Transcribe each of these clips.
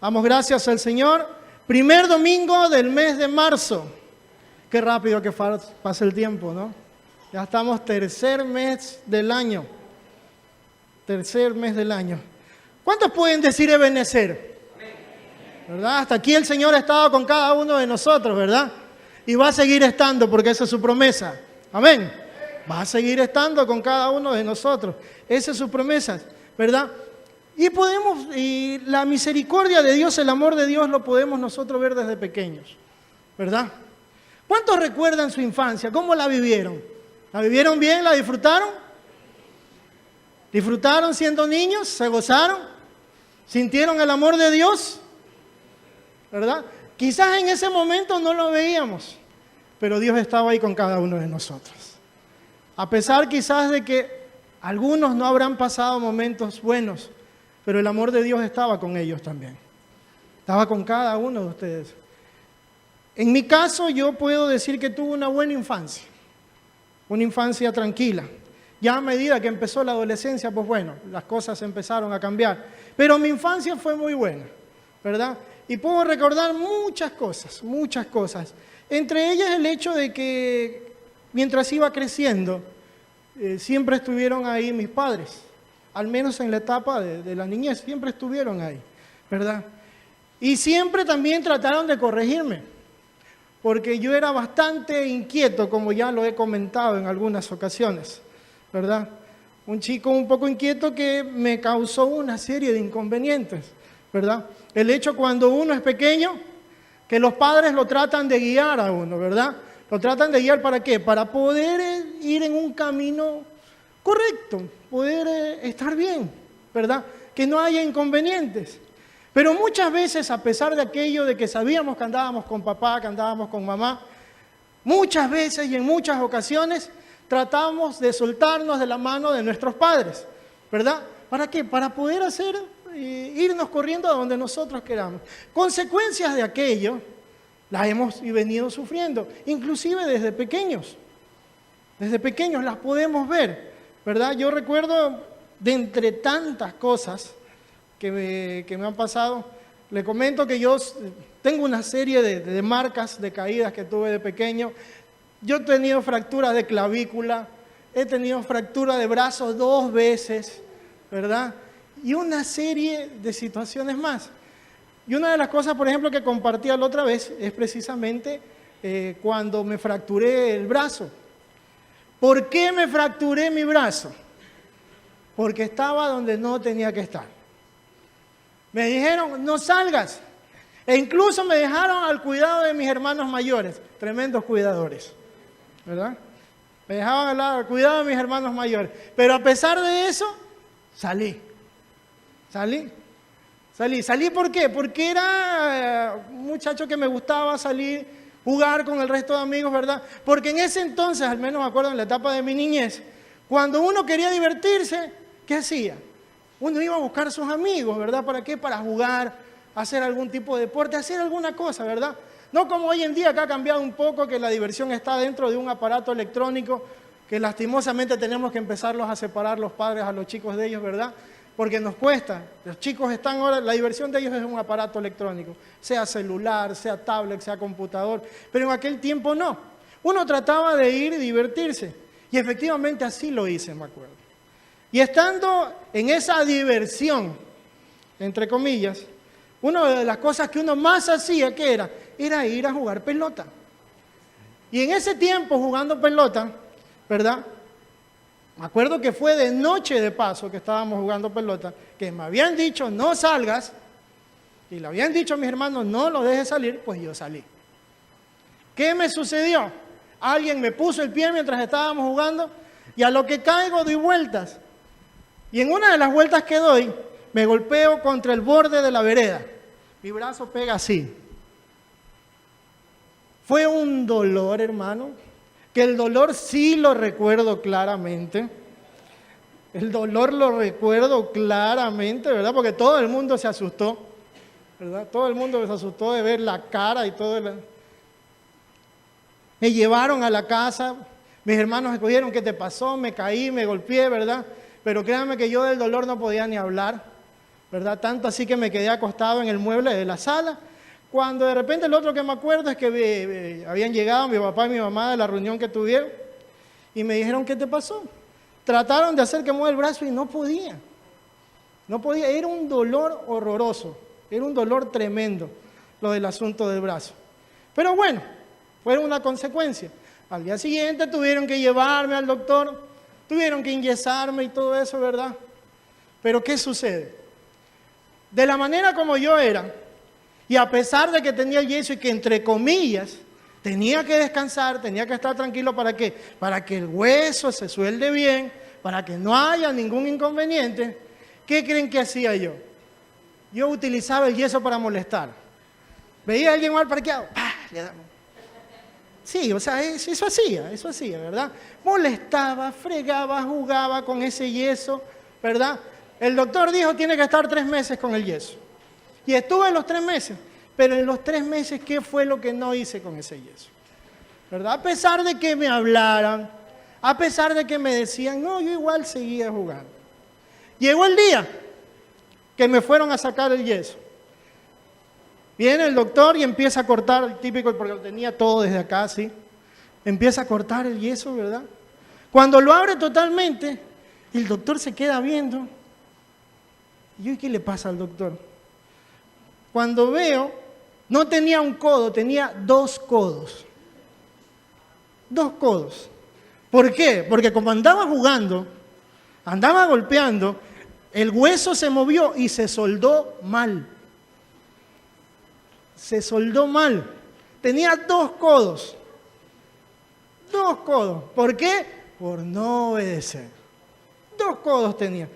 Damos gracias al Señor. Primer domingo del mes de marzo. Qué rápido que pasa el tiempo, ¿no? Ya estamos tercer mes del año. Tercer mes del año. ¿Cuántos pueden decir Ebenecer? ¿Verdad? Hasta aquí el Señor ha estado con cada uno de nosotros, ¿verdad? Y va a seguir estando porque esa es su promesa. Amén. Va a seguir estando con cada uno de nosotros. Esa es su promesa, ¿verdad? Y la misericordia de Dios, el amor de Dios lo podemos nosotros ver desde pequeños, ¿verdad? ¿Cuántos recuerdan su infancia? ¿Cómo la vivieron? ¿La vivieron bien? ¿La disfrutaron? ¿Disfrutaron siendo niños? ¿Se gozaron? ¿Sintieron el amor de Dios? ¿Verdad? Quizás en ese momento no lo veíamos, pero Dios estaba ahí con cada uno de nosotros. A pesar quizás de que algunos no habrán pasado momentos buenos, pero el amor de Dios estaba con ellos también. Estaba con cada uno de ustedes. En mi caso, yo puedo decir que tuve una buena infancia. Una infancia tranquila. Ya a medida que empezó la adolescencia, pues bueno, las cosas empezaron a cambiar. Pero mi infancia fue muy buena, ¿verdad? Y puedo recordar muchas cosas. Entre ellas el hecho de que mientras iba creciendo, siempre estuvieron ahí mis padres. Al menos en la etapa de la niñez, siempre estuvieron ahí, ¿verdad? Y siempre también trataron de corregirme, porque yo era bastante inquieto, como ya lo he comentado en algunas ocasiones, ¿verdad? Un chico un poco inquieto que me causó una serie de inconvenientes, ¿verdad? El hecho cuando uno es pequeño, que los padres lo tratan de guiar a uno, ¿verdad? Lo tratan de guiar ¿para qué? Para poder ir en un camino correcto, poder estar bien, ¿verdad? Que no haya inconvenientes. Pero muchas veces, a pesar de aquello de que sabíamos que andábamos con papá, que andábamos con mamá, muchas veces y en muchas ocasiones tratamos de soltarnos de la mano de nuestros padres, ¿verdad? ¿Para qué? Para poder irnos corriendo a donde nosotros queramos. Consecuencias de aquello las hemos venido sufriendo, inclusive desde pequeños. Desde pequeños las podemos ver, ¿verdad? Yo recuerdo de entre tantas cosas que me han pasado, le comento que yo tengo una serie de marcas de caídas que tuve de pequeño. Yo he tenido fracturas de clavícula, he tenido fractura de brazos 2 veces, ¿verdad? Y una serie de situaciones más. Y una de las cosas, por ejemplo, que compartía la otra vez es precisamente cuando me fracturé el brazo. ¿Por qué me fracturé mi brazo? Porque estaba donde no tenía que estar. Me dijeron, no salgas. E incluso me dejaron al cuidado de mis hermanos mayores, tremendos cuidadores, ¿verdad? Me dejaban al cuidado de mis hermanos mayores. Pero a pesar de eso, salí. ¿Salí por qué? Porque era un muchacho que me gustaba salir, jugar con el resto de amigos, ¿verdad? Porque en ese entonces, al menos me acuerdo en la etapa de mi niñez, cuando uno quería divertirse, ¿qué hacía? Uno iba a buscar a sus amigos, ¿verdad? ¿Para qué? Para jugar, hacer algún tipo de deporte, hacer alguna cosa, ¿verdad? No como hoy en día que ha cambiado un poco, que la diversión está dentro de un aparato electrónico, que lastimosamente tenemos que empezarlos a separar los padres a los chicos de ellos, ¿verdad? Porque nos cuesta. Los chicos están ahora, la diversión de ellos es un aparato electrónico, sea celular, sea tablet, sea computador, pero en aquel tiempo no. Uno trataba de ir y divertirse, y efectivamente así lo hice, me acuerdo. Y estando en esa diversión, entre comillas, una de las cosas que uno más hacía, ¿qué era? Era ir a jugar pelota. Y en ese tiempo, jugando pelota, ¿verdad? Me acuerdo que fue de noche de paso que estábamos jugando pelota, que me habían dicho no salgas, y le habían dicho a mis hermanos no lo dejes salir, pues yo salí. ¿Qué me sucedió? Alguien me puso el pie mientras estábamos jugando, y a lo que caigo doy vueltas. Y en una de las vueltas que doy, me golpeo contra el borde de la vereda. Mi brazo pega así. Fue un dolor, hermano, que el dolor sí lo recuerdo claramente. El dolor lo recuerdo claramente, ¿verdad? Porque todo el mundo se asustó, ¿verdad? Todo el mundo se asustó de ver la cara y todo. Me llevaron a la casa, mis hermanos escogieron qué te pasó, me caí, me golpeé, ¿verdad? Pero créanme que yo del dolor no podía ni hablar, ¿verdad? Tanto así que me quedé acostado en el mueble de la sala, cuando de repente lo otro que me acuerdo es que habían llegado mi papá y mi mamá de la reunión que tuvieron, y me dijeron, ¿qué te pasó? Trataron de hacer que mueva el brazo y no podía. No podía, era un dolor horroroso, era un dolor tremendo lo del asunto del brazo. Pero bueno, fue una consecuencia. Al día siguiente tuvieron que llevarme al doctor, tuvieron que inyesarme y todo eso, ¿verdad? Pero ¿qué sucede? De la manera como yo era, y a pesar de que tenía el yeso y que entre comillas tenía que descansar, tenía que estar tranquilo, ¿para qué? Para que el hueso se suelde bien, para que no haya ningún inconveniente. ¿Qué creen que hacía yo? Yo utilizaba el yeso para molestar. Veía a alguien mal parqueado, ¡pah! Le daba. Sí, o sea, eso hacía, ¿verdad? Molestaba, fregaba, jugaba con ese yeso, ¿verdad? El doctor dijo, tiene que estar 3 meses con el yeso. Y estuve los 3 meses, pero en los 3 meses, ¿qué fue lo que no hice con ese yeso? ¿Verdad? A pesar de que me hablaran, a pesar de que me decían, no, yo igual seguía jugando. Llegó el día que me fueron a sacar el yeso. Viene el doctor y empieza a cortar, el típico, porque lo tenía todo desde acá, ¿sí? Empieza a cortar el yeso, ¿verdad? Cuando lo abre totalmente, el doctor se queda viendo. ¿Y yo qué le pasa al doctor? Cuando veo, no tenía un codo, tenía 2 codos. 2 codos. ¿Por qué? Porque como andaba jugando, andaba golpeando, el hueso se movió y se soldó mal. Se soldó mal. Tenía 2 codos. 2 codos. ¿Por qué? Por no obedecer. 2 codos tenía.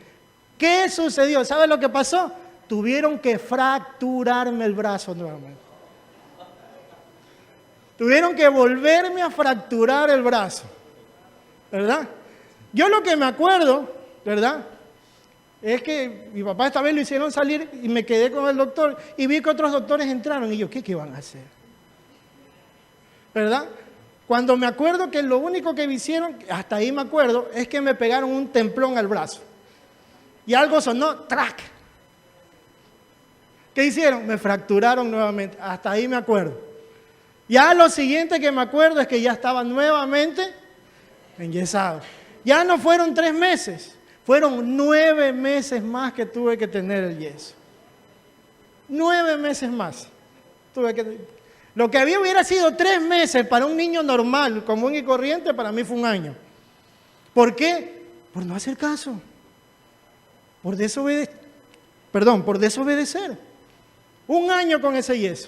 ¿Qué sucedió? ¿Sabe lo que pasó? Tuvieron que fracturarme el brazo nuevamente. Tuvieron que volverme a fracturar el brazo. ¿Verdad? Yo lo que me acuerdo, ¿verdad? Es que mi papá esta vez lo hicieron salir y me quedé con el doctor y vi que otros doctores entraron y yo, ¿qué van a hacer? ¿Verdad? Cuando me acuerdo que lo único que me hicieron, hasta ahí me acuerdo, es que me pegaron un templón al brazo. Y algo sonó, ¡trac! ¿Qué hicieron? Me fracturaron nuevamente. Hasta ahí me acuerdo. Ya lo siguiente que me acuerdo es que ya estaba nuevamente enyesado. Ya no fueron 3 meses. Fueron 9 meses más que tuve que tener el yeso. 9 meses más. Lo que hubiera sido 3 meses para un niño normal, común y corriente, para mí fue 1 año. ¿Por qué? Por no hacer caso. Por desobedecer. 1 año con ese yeso.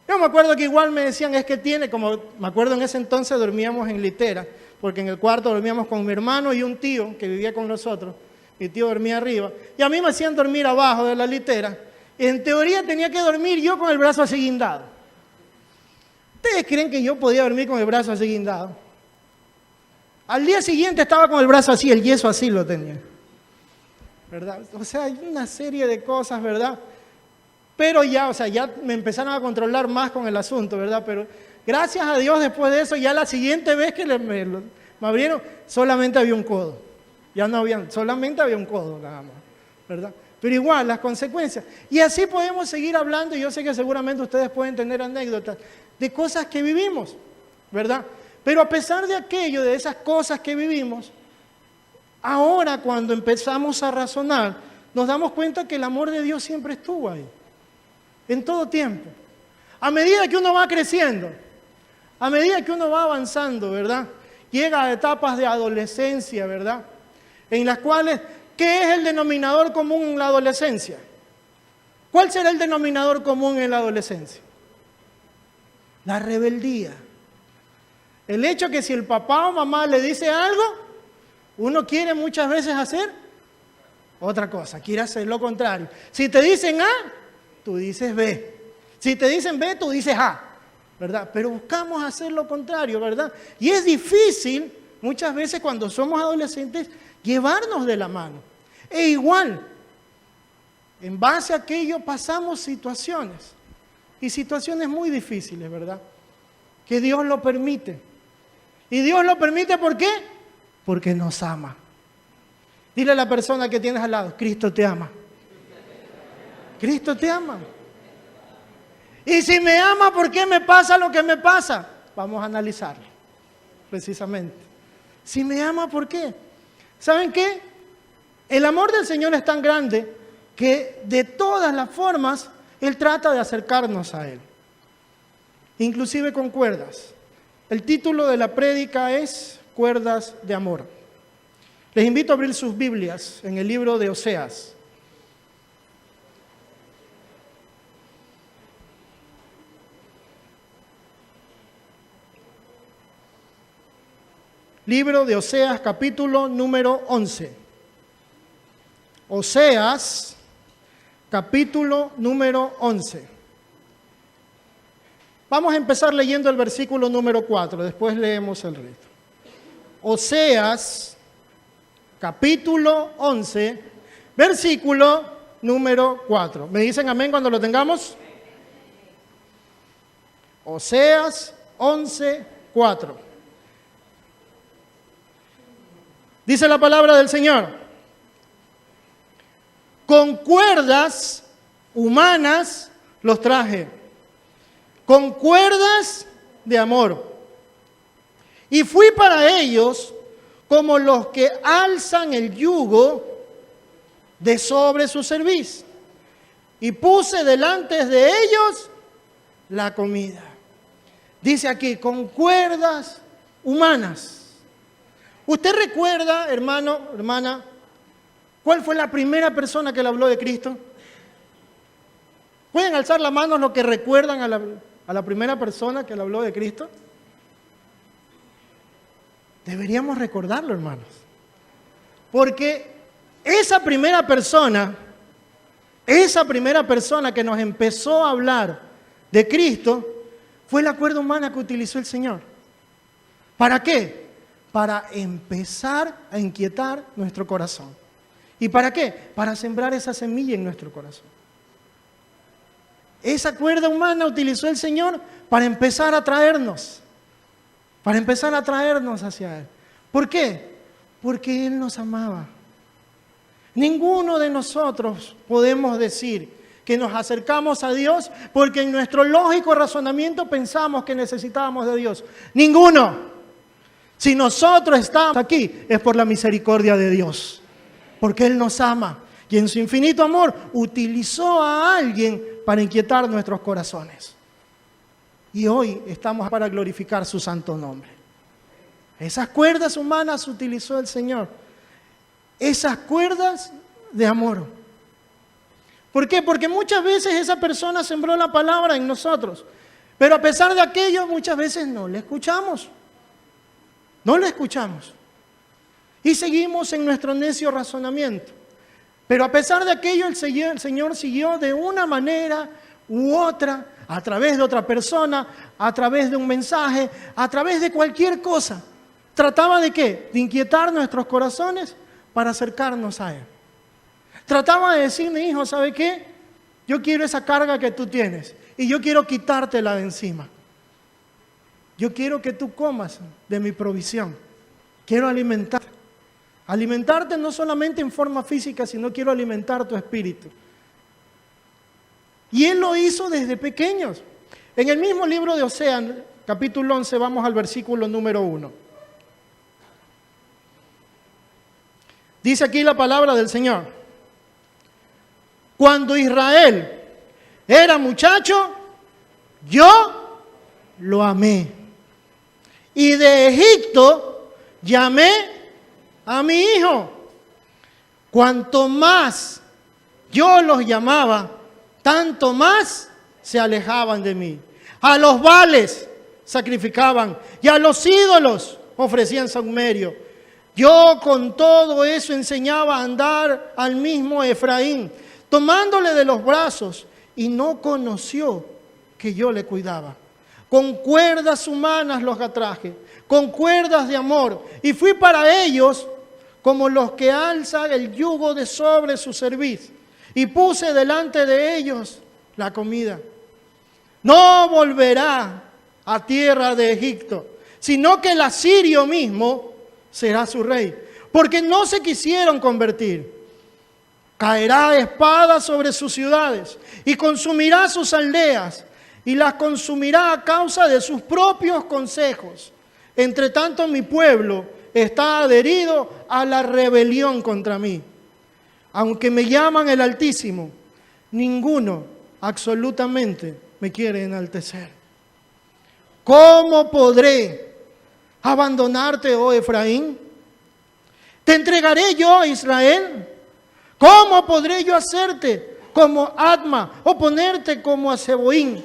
Yo me acuerdo que igual me decían, es que tiene, como me acuerdo en ese entonces dormíamos en litera, porque en el cuarto dormíamos con mi hermano y un tío que vivía con nosotros. Mi tío dormía arriba. Y a mí me hacían dormir abajo de la litera. Y en teoría tenía que dormir yo con el brazo así guindado. ¿Ustedes creen que yo podía dormir con el brazo así guindado? Al día siguiente estaba con el brazo así, el yeso así lo tenía. ¿Verdad? O sea, hay una serie de cosas, ¿verdad? Pero ya, o sea, ya me empezaron a controlar más con el asunto, ¿verdad? Pero gracias a Dios, después de eso, ya la siguiente vez que me abrieron, solamente había un codo. Ya no había, solamente había un codo nada más, ¿verdad? Pero igual, las consecuencias. Y así podemos seguir hablando, y yo sé que seguramente ustedes pueden tener anécdotas de cosas que vivimos, ¿verdad? Pero a pesar de aquello, de esas cosas que vivimos, ahora cuando empezamos a razonar, nos damos cuenta que el amor de Dios siempre estuvo ahí, en todo tiempo. A medida que uno va creciendo, a medida que uno va avanzando, ¿verdad? Llega a etapas de adolescencia, ¿verdad? En las cuales, ¿qué es el denominador común en la adolescencia? ¿Cuál será el denominador común en la adolescencia? La rebeldía. El hecho que si el papá o mamá le dice algo, uno quiere muchas veces hacer otra cosa, quiere hacer lo contrario. Si te dicen A, tú dices B. Si te dicen B, tú dices A, ¿verdad? Pero buscamos hacer lo contrario, ¿verdad? Y es difícil, muchas veces cuando somos adolescentes, llevarnos de la mano. E igual, en base a aquello pasamos situaciones, y situaciones muy difíciles, ¿verdad? Que Dios lo permite. Y Dios lo permite, ¿por qué? Porque nos ama. Dile a la persona que tienes al lado, Cristo te ama. Cristo te ama. Y si me ama, ¿por qué me pasa lo que me pasa? Vamos a analizarlo, precisamente. Si me ama, ¿por qué? ¿Saben qué? El amor del Señor es tan grande que de todas las formas Él trata de acercarnos a Él, inclusive con cuerdas. El título de la prédica es Cuerdas de Amor. Les invito a abrir sus Biblias en el libro de Oseas. Libro de Oseas, capítulo número 11. Oseas, capítulo número 11. Vamos a empezar leyendo el versículo número 4, después leemos el resto. Oseas, capítulo 11, versículo número 4. ¿Me dicen amén cuando lo tengamos? Oseas 11, 4. Dice la palabra del Señor: con cuerdas humanas los traje, con cuerdas de amor. Y fui para ellos como los que alzan el yugo de sobre su cerviz. Y puse delante de ellos la comida. Dice aquí, con cuerdas humanas. ¿Usted recuerda, hermano, hermana, cuál fue la primera persona que le habló de Cristo? ¿Pueden alzar la mano los que recuerdan a la primera persona que le habló de Cristo? Deberíamos recordarlo, hermanos. Porque esa primera persona que nos empezó a hablar de Cristo, fue la cuerda humana que utilizó el Señor. ¿Para qué? Para empezar a inquietar nuestro corazón. ¿Y para qué? Para sembrar esa semilla en nuestro corazón. Esa cuerda humana utilizó el Señor para empezar a traernos hacia Él. ¿Por qué? Porque Él nos amaba. Ninguno de nosotros podemos decir que nos acercamos a Dios porque en nuestro lógico razonamiento pensamos que necesitábamos de Dios. Ninguno. Si nosotros estamos aquí es por la misericordia de Dios, porque Él nos ama y en su infinito amor utilizó a alguien para inquietar nuestros corazones. Y hoy estamos para glorificar su santo nombre. Esas cuerdas humanas utilizó el Señor, esas cuerdas de amor. ¿Por qué? Porque muchas veces esa persona sembró la palabra en nosotros, pero a pesar de aquello muchas veces no le escuchamos. No lo escuchamos. Y seguimos en nuestro necio razonamiento. Pero a pesar de aquello, el Señor siguió de una manera u otra, a través de otra persona, a través de un mensaje, a través de cualquier cosa. ¿Trataba de qué? De inquietar nuestros corazones para acercarnos a Él. Trataba de decirme, hijo, ¿sabe qué? Yo quiero esa carga que tú tienes y yo quiero quitártela de encima. Yo quiero que tú comas de mi provisión. Quiero alimentarte. Alimentarte no solamente en forma física, sino quiero alimentar tu espíritu. Y Él lo hizo desde pequeños. En el mismo libro de Oseas, capítulo 11, vamos al versículo número 1. Dice aquí la palabra del Señor: cuando Israel era muchacho, yo lo amé. Y de Egipto llamé a mi hijo. Cuanto más yo los llamaba, tanto más se alejaban de mí. A los baales sacrificaban y a los ídolos ofrecían saumerio. Yo con todo eso enseñaba a andar al mismo Efraín, tomándole de los brazos, y no conoció que yo le cuidaba. Con cuerdas humanas los atraje, con cuerdas de amor, y fui para ellos como los que alzan el yugo de sobre su cerviz, y puse delante de ellos la comida. No volverá a tierra de Egipto, sino que el asirio mismo será su rey, porque no se quisieron convertir. Caerá espada sobre sus ciudades y consumirá sus aldeas y las consumirá a causa de sus propios consejos. Entre tanto, mi pueblo está adherido a la rebelión contra mí. Aunque me llaman el Altísimo, ninguno absolutamente me quiere enaltecer. ¿Cómo podré abandonarte, oh Efraín? ¿Te entregaré yo a Israel? ¿Cómo podré yo hacerte como Adma o ponerte como a Zeboín?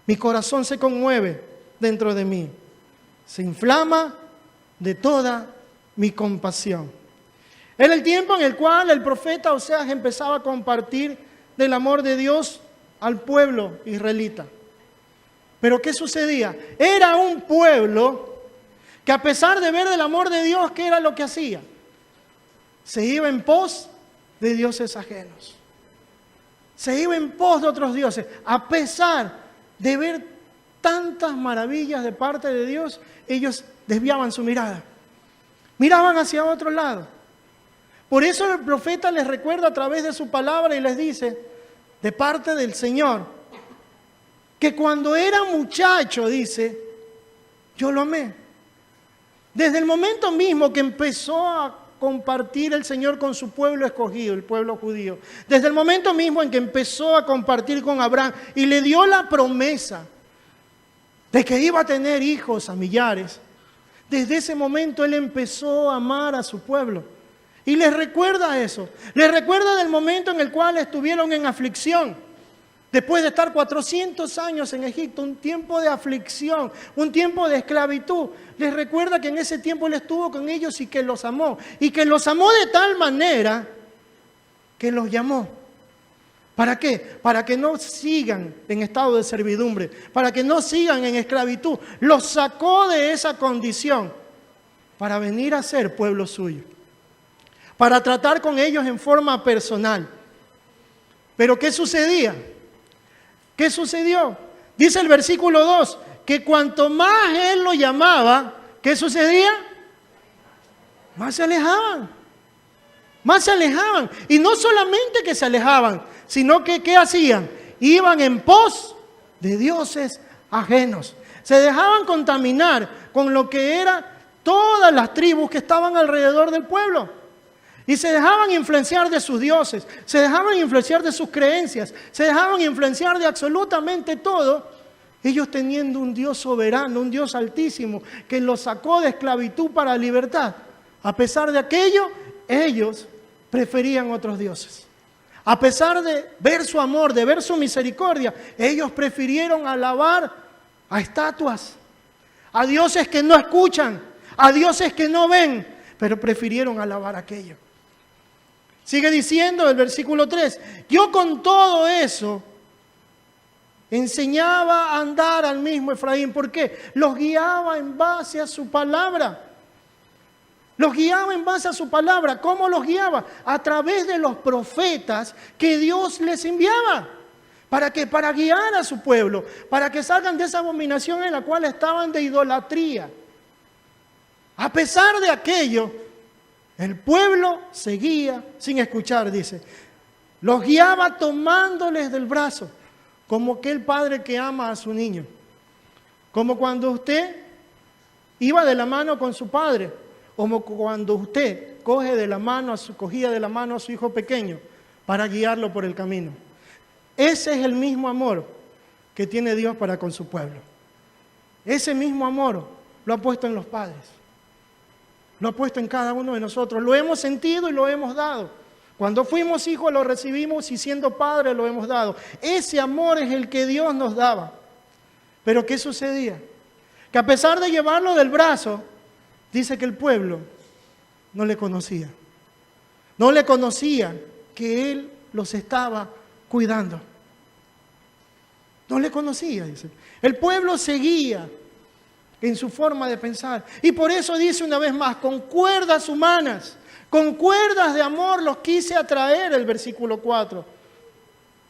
Mi corazón se conmueve dentro de mí, se inflama de toda mi compasión. Era el tiempo en el cual el profeta Oseas empezaba a compartir del amor de Dios al pueblo israelita. Pero ¿qué sucedía? Era un pueblo que a pesar de ver el amor de Dios, ¿qué era lo que hacía? Se iba en pos de dioses ajenos. Se iba en pos de otros dioses. A pesar de ver tantas maravillas de parte de Dios, ellos desviaban su mirada. Miraban hacia otro lado. Por eso el profeta les recuerda a través de su palabra y les dice, de parte del Señor, que cuando era muchacho, dice, yo lo amé. Desde el momento mismo que empezó a compartir el Señor con su pueblo escogido, el pueblo judío, desde el momento mismo en que empezó a compartir con Abraham y le dio la promesa de que iba a tener hijos a millares, desde ese momento él empezó a amar a su pueblo. Y les recuerda eso, les recuerda del momento en el cual estuvieron en aflicción. Después de estar 400 años en Egipto, un tiempo de aflicción, un tiempo de esclavitud, les recuerda que en ese tiempo Él estuvo con ellos y que los amó. Y que los amó de tal manera que los llamó. ¿Para qué? Para que no sigan en estado de servidumbre, para que no sigan en esclavitud. Los sacó de esa condición para venir a ser pueblo suyo, para tratar con ellos en forma personal. Pero ¿qué sucedía? ¿Qué sucedió? Dice el versículo 2, que cuanto más él lo llamaba, ¿qué sucedía? Más se alejaban. Más se alejaban. Y no solamente que se alejaban, sino que ¿qué hacían? Iban en pos de dioses ajenos. Se dejaban contaminar con lo que eran todas las tribus que estaban alrededor del pueblo. Y se dejaban influenciar de sus dioses, se dejaban influenciar de sus creencias, se dejaban influenciar de absolutamente todo, ellos teniendo un Dios soberano, un Dios altísimo, que los sacó de esclavitud para libertad. A pesar de aquello, ellos preferían otros dioses. A pesar de ver su amor, de ver su misericordia, ellos prefirieron alabar a estatuas, a dioses que no escuchan, a dioses que no ven, pero prefirieron alabar aquello. Sigue diciendo el versículo 3, yo con todo eso enseñaba a andar al mismo Efraín. ¿Por qué? Los guiaba en base a su palabra. Los guiaba en base a su palabra. ¿Cómo los guiaba? A través de los profetas que Dios les enviaba. ¿Para qué? Para guiar a su pueblo, para que salgan de esa abominación en la cual estaban de idolatría. A pesar de aquello, el pueblo seguía sin escuchar, dice. Los guiaba tomándoles del brazo, como aquel padre que ama a su niño. Como cuando usted iba de la mano con su padre, como cuando usted cogía de la mano a su hijo pequeño para guiarlo por el camino. Ese es el mismo amor que tiene Dios para con su pueblo. Ese mismo amor lo ha puesto en los padres. Lo ha puesto en cada uno de nosotros. Lo hemos sentido y lo hemos dado. Cuando fuimos hijos lo recibimos y siendo padres lo hemos dado. Ese amor es el que Dios nos daba. Pero ¿qué sucedía? Que a pesar de llevarlo del brazo, dice que el pueblo no le conocía. No le conocía que Él los estaba cuidando. No le conocía, dice. El pueblo seguía en su forma de pensar. Y por eso dice una vez más, con cuerdas humanas, con cuerdas de amor los quise atraer, el versículo 4.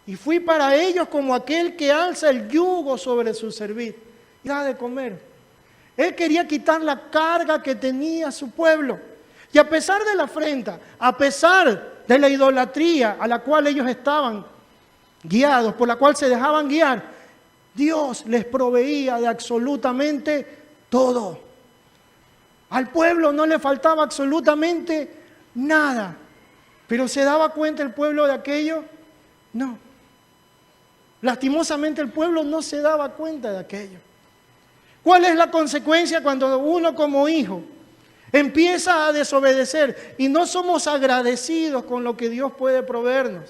Y fui para ellos como aquel que alza el yugo sobre su cerviz y da de comer. Él quería quitar la carga que tenía su pueblo. Y a pesar de la afrenta, a pesar de la idolatría a la cual ellos estaban guiados, por la cual se dejaban guiar, Dios les proveía de absolutamente todo. Al pueblo no le faltaba absolutamente nada. Pero ¿se daba cuenta el pueblo de aquello? No. Lastimosamente el pueblo no se daba cuenta de aquello. ¿Cuál es la consecuencia cuando uno como hijo empieza a desobedecer y no somos agradecidos con lo que Dios puede proveernos?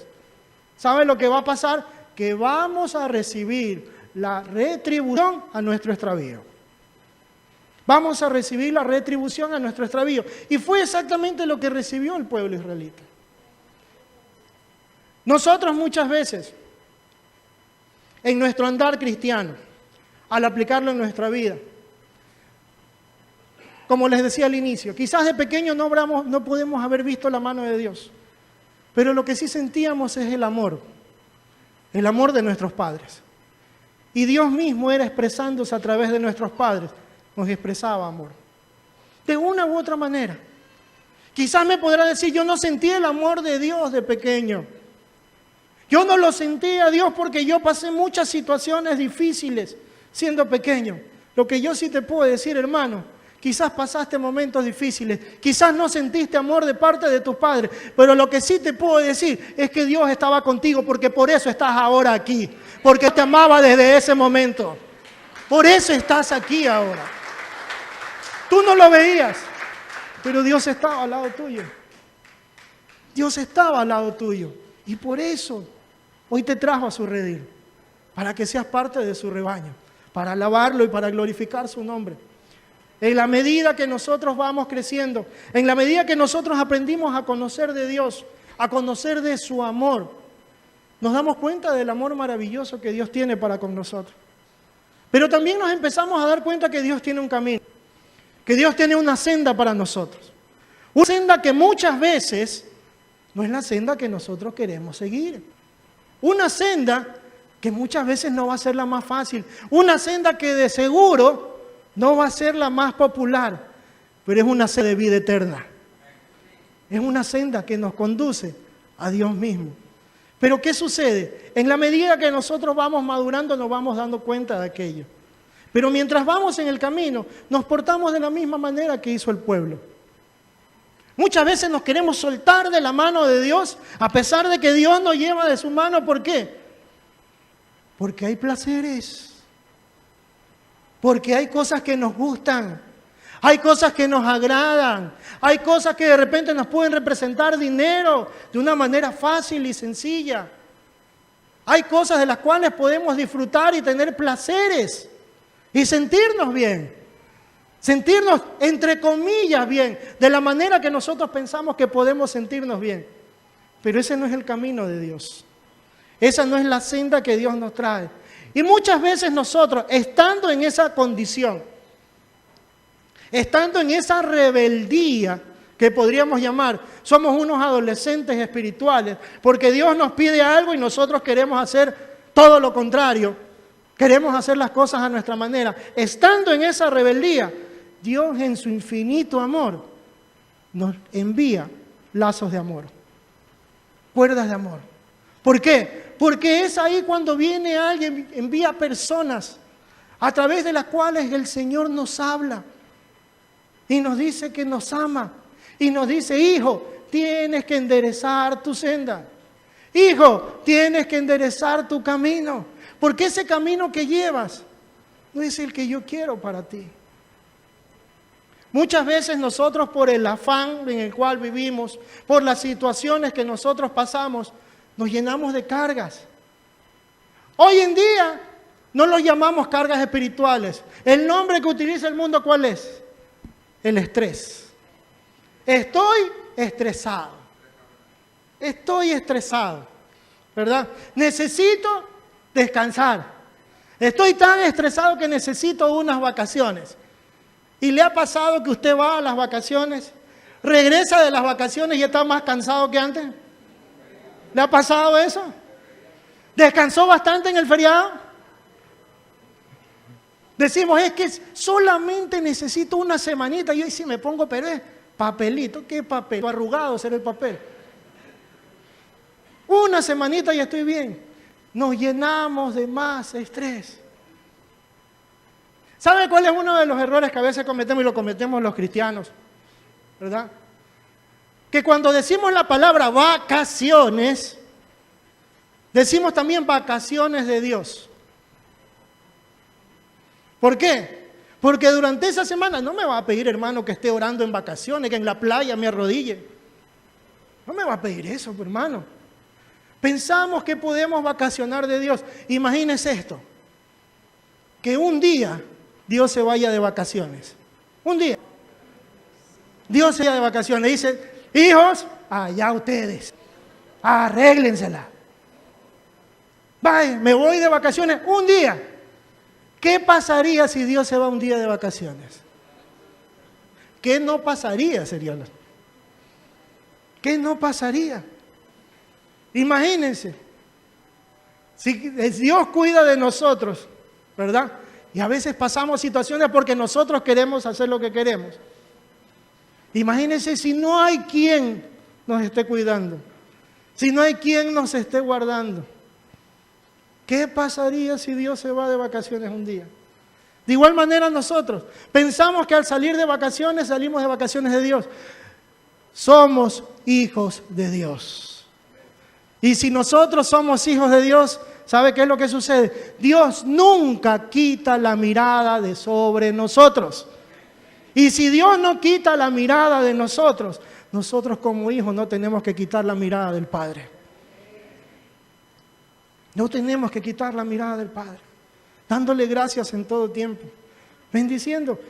¿Sabe lo que va a pasar? Que vamos a recibir la retribución a nuestro extravío. Vamos a recibir la retribución a nuestro extravío. Y fue exactamente lo que recibió el pueblo israelita. Nosotros muchas veces, en nuestro andar cristiano, al aplicarlo en nuestra vida, como les decía al inicio, quizás de pequeño no podemos haber visto la mano de Dios, pero lo que sí sentíamos es el amor de nuestros padres. Y Dios mismo era expresándose a través de nuestros padres, nos expresaba amor. De una u otra manera. Quizás me podrá decir, yo no sentí el amor de Dios de pequeño. Yo no lo sentí a Dios porque yo pasé muchas situaciones difíciles siendo pequeño. Lo que yo sí te puedo decir, hermano, quizás pasaste momentos difíciles, quizás no sentiste amor de parte de tus padres, pero lo que sí te puedo decir es que Dios estaba contigo porque por eso estás ahora aquí, porque te amaba desde ese momento. Por eso estás aquí ahora. Tú no lo veías, pero Dios estaba al lado tuyo. Dios estaba al lado tuyo y por eso hoy te trajo a su redil, para que seas parte de su rebaño, para alabarlo y para glorificar su nombre. En la medida que nosotros vamos creciendo, en la medida que nosotros aprendimos a conocer de Dios, a conocer de su amor, nos damos cuenta del amor maravilloso que Dios tiene para con nosotros. Pero también nos empezamos a dar cuenta que Dios tiene un camino, que Dios tiene una senda para nosotros. Una senda que muchas veces no es la senda que nosotros queremos seguir. Una senda que muchas veces no va a ser la más fácil. Una senda que de seguro no va a ser la más popular, pero es una senda de vida eterna. Es una senda que nos conduce a Dios mismo. Pero ¿qué sucede? En la medida que nosotros vamos madurando nos vamos dando cuenta de aquello. Pero mientras vamos en el camino, nos portamos de la misma manera que hizo el pueblo. Muchas veces nos queremos soltar de la mano de Dios, a pesar de que Dios nos lleva de su mano. ¿Por qué? Porque hay placeres. Porque hay cosas que nos gustan. Hay cosas que nos agradan. Hay cosas que de repente nos pueden representar dinero de una manera fácil y sencilla. Hay cosas de las cuales podemos disfrutar y tener placeres y sentirnos bien. Sentirnos, entre comillas, bien, de la manera que nosotros pensamos que podemos sentirnos bien. Pero ese no es el camino de Dios. Esa no es la senda que Dios nos trae. Y muchas veces nosotros, estando en esa condición, estando en esa rebeldía que podríamos llamar, somos unos adolescentes espirituales, porque Dios nos pide algo y nosotros queremos hacer todo lo contrario. Queremos hacer las cosas a nuestra manera. Estando en esa rebeldía, Dios en su infinito amor nos envía lazos de amor, cuerdas de amor. ¿Por qué? Porque es ahí cuando viene alguien, envía personas a través de las cuales el Señor nos habla y nos dice que nos ama y nos dice, hijo, tienes que enderezar tu senda. Hijo, tienes que enderezar tu camino, porque ese camino que llevas no es el que yo quiero para ti. Muchas veces nosotros, por el afán en el cual vivimos, por las situaciones que nosotros pasamos, nos llenamos de cargas. Hoy en día no los llamamos cargas espirituales. El nombre que utiliza el mundo, ¿cuál es? El estrés. Estoy estresado. Estoy estresado, ¿verdad? Necesito descansar. Estoy tan estresado que necesito unas vacaciones. ¿Y le ha pasado que usted va a las vacaciones, regresa de las vacaciones y está más cansado que antes? ¿Le ha pasado eso? ¿Descansó bastante en el feriado? Decimos, es que solamente necesito una semanita. Y hoy sí me pongo, pero es papelito. ¿Qué papel? Arrugado será el papel. Una semanita y estoy bien. Nos llenamos de más estrés. ¿Sabe cuál es uno de los errores que a veces cometemos y lo cometemos los cristianos? ¿Verdad? Que cuando decimos la palabra vacaciones, decimos también vacaciones de Dios. ¿Por qué? Porque durante esa semana no me va a pedir, hermano, que esté orando en vacaciones, que en la playa me arrodille. No me va a pedir eso, hermano. Pensamos que podemos vacacionar de Dios. Imagínese esto, que un día Dios se vaya de vacaciones. Un día. Dios se vaya de vacaciones. Dice, hijos, allá ustedes, arréglensela. Vaya, me voy de vacaciones un día. ¿Qué pasaría si Dios se va un día de vacaciones? ¿Qué no pasaría, sería la... ¿Qué no pasaría? Imagínense, si Dios cuida de nosotros, ¿verdad? Y a veces pasamos situaciones porque nosotros queremos hacer lo que queremos. Imagínense si no hay quien nos esté cuidando, si no hay quien nos esté guardando. ¿Qué pasaría si Dios se va de vacaciones un día? De igual manera nosotros pensamos que al salir de vacaciones salimos de vacaciones de Dios. Somos hijos de Dios. Y si nosotros somos hijos de Dios, ¿sabe qué es lo que sucede? Dios nunca quita la mirada de sobre nosotros. Y si Dios no quita la mirada de nosotros, nosotros como hijos no tenemos que quitar la mirada del Padre. No tenemos que quitar la mirada del Padre. Dándole gracias en todo tiempo. Bendiciendo.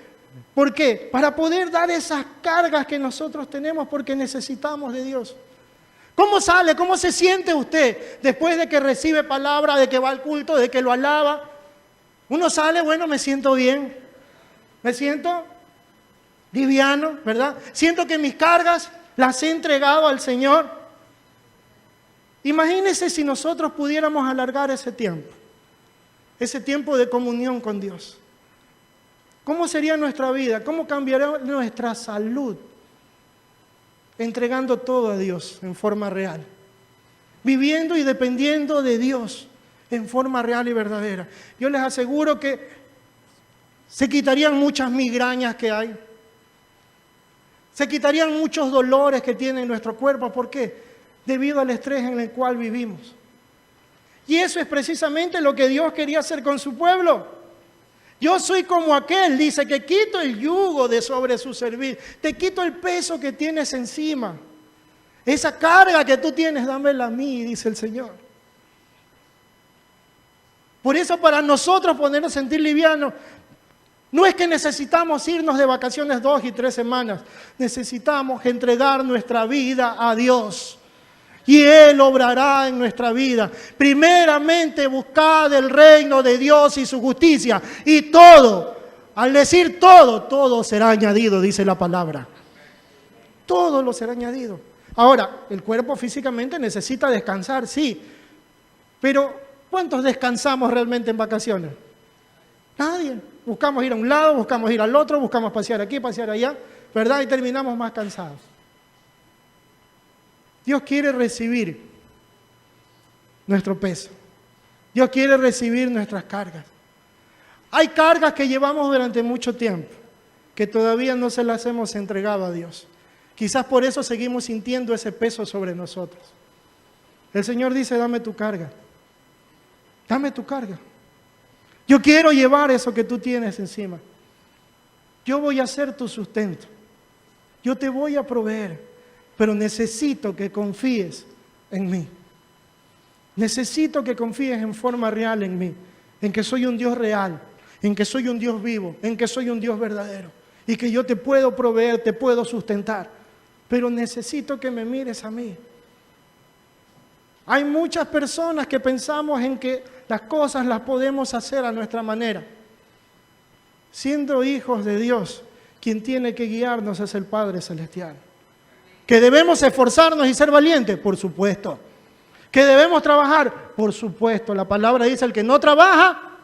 ¿Por qué? Para poder dar esas cargas que nosotros tenemos porque necesitamos de Dios. ¿Cómo sale? ¿Cómo se siente usted después de que recibe palabra, de que va al culto, de que lo alaba? Uno sale, bueno, me siento bien. Me siento liviano, ¿verdad? Siento que mis cargas las he entregado al Señor. Imagínese si nosotros pudiéramos alargar ese tiempo de comunión con Dios. ¿Cómo sería nuestra vida? ¿Cómo cambiaría nuestra salud? Entregando todo a Dios en forma real. Viviendo y dependiendo de Dios en forma real y verdadera. Yo les aseguro que se quitarían muchas migrañas que hay. Se quitarían muchos dolores que tiene nuestro cuerpo. ¿Por qué? Debido al estrés en el cual vivimos. Y eso es precisamente lo que Dios quería hacer con su pueblo. Yo soy como aquel, dice, que quito el yugo de sobre su servir. Te quito el peso que tienes encima. Esa carga que tú tienes, dámela a mí, dice el Señor. Por eso para nosotros ponernos a sentir livianos, no es que necesitamos irnos de vacaciones 2 y 3 semanas. Necesitamos entregar nuestra vida a Dios. Y Él obrará en nuestra vida. Primeramente buscad el reino de Dios y su justicia. Y todo, al decir todo, todo será añadido, dice la palabra. Todo lo será añadido. Ahora, el cuerpo físicamente necesita descansar, sí. Pero, ¿cuántos descansamos realmente en vacaciones? Nadie. Buscamos ir a un lado, buscamos ir al otro, buscamos pasear aquí, pasear allá, ¿verdad? Y terminamos más cansados. Dios quiere recibir nuestro peso. Dios quiere recibir nuestras cargas. Hay cargas que llevamos durante mucho tiempo, que todavía no se las hemos entregado a Dios. Quizás por eso seguimos sintiendo ese peso sobre nosotros. El Señor dice, dame tu carga. Dame tu carga. Yo quiero llevar eso que tú tienes encima. Yo voy a ser tu sustento. Yo te voy a proveer. Pero necesito que confíes en mí. Necesito que confíes en forma real en mí. En que soy un Dios real. En que soy un Dios vivo. En que soy un Dios verdadero. Y que yo te puedo proveer, te puedo sustentar. Pero necesito que me mires a mí. Hay muchas personas que pensamos en que las cosas las podemos hacer a nuestra manera. Siendo hijos de Dios, quien tiene que guiarnos es el Padre Celestial. ¿Que debemos esforzarnos y ser valientes? Por supuesto. ¿Que debemos trabajar? Por supuesto. La palabra dice, el que no trabaja,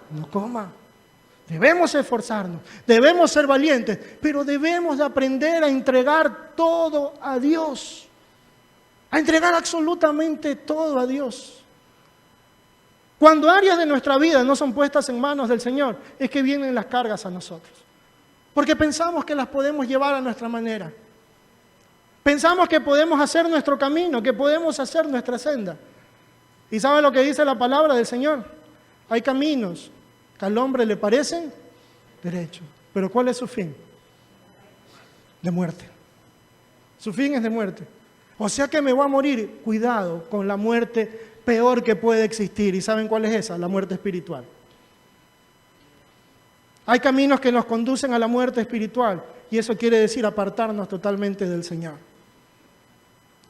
no coma. Debemos esforzarnos, debemos ser valientes, pero debemos de aprender a entregar todo a Dios. a entregar absolutamente todo a Dios. Cuando áreas de nuestra vida no son puestas en manos del Señor, es que vienen las cargas a nosotros. Porque pensamos que las podemos llevar a nuestra manera. Pensamos que podemos hacer nuestro camino, que podemos hacer nuestra senda. ¿Y sabe lo que dice la palabra del Señor? Hay caminos que al hombre le parecen derechos. Pero ¿cuál es su fin? De muerte. Su fin es de muerte. O sea que me voy a morir. Cuidado con la muerte peor que puede existir. ¿Y saben cuál es esa? La muerte espiritual. Hay caminos que nos conducen a la muerte espiritual. Y eso quiere decir apartarnos totalmente del Señor.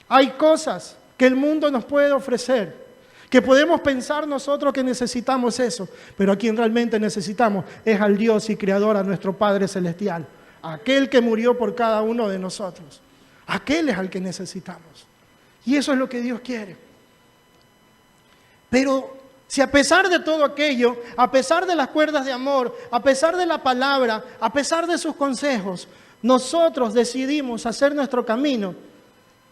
Hay cosas que el mundo nos puede ofrecer, que podemos pensar nosotros que necesitamos eso, pero a quien realmente necesitamos es al Dios y Creador, a nuestro Padre Celestial, aquel que murió por cada uno de nosotros. Aquel es al que necesitamos. Y eso es lo que Dios quiere. Pero si a pesar de todo aquello, a pesar de las cuerdas de amor, a pesar de la palabra, a pesar de sus consejos, nosotros decidimos hacer nuestro camino,